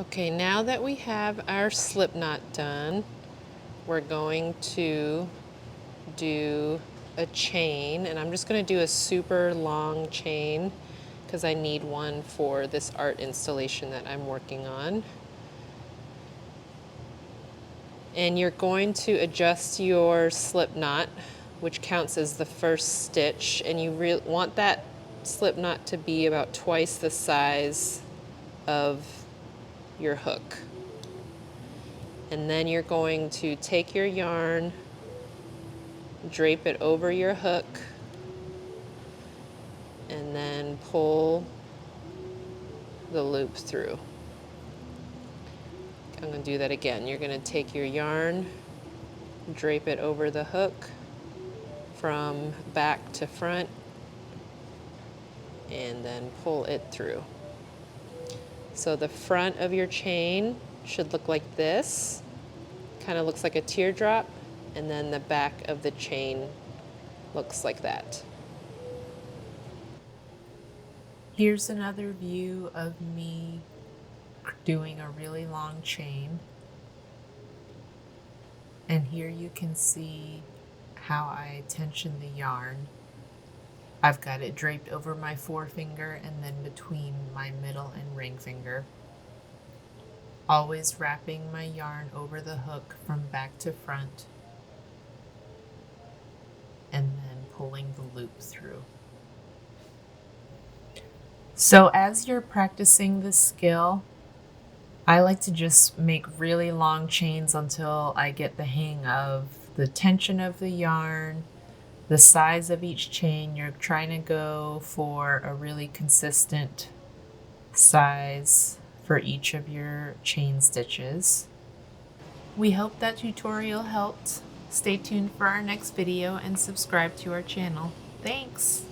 Okay, now that we have our slip knot done, we're going to do a chain, and I'm just going to do a super long chain because I need one for this art installation that I'm working on. And you're going to adjust your slip knot, which counts as the first stitch, and you want that slip knot to be about twice the size of your hook. And then you're going to take your yarn, drape it over your hook, and then pull the loop through. I'm going to do that again. You're going to take your yarn, drape it over the hook from back to front, and then pull it through. So the front of your chain should look like this, kind of looks like a teardrop, and then the back of the chain looks like that. Here's another view of me doing a really long chain. And here you can see how I tension the yarn. I've got it draped over my forefinger and then between my middle and ring finger. Always wrapping my yarn over the hook from back to front and then pulling the loop through. So as you're practicing this skill, I like to just make really long chains until I get the hang of the tension of the yarn, the size of each chain. You're trying to go for a really consistent size for each of your chain stitches. We hope that tutorial helped. Stay tuned for our next video and subscribe to our channel. Thanks!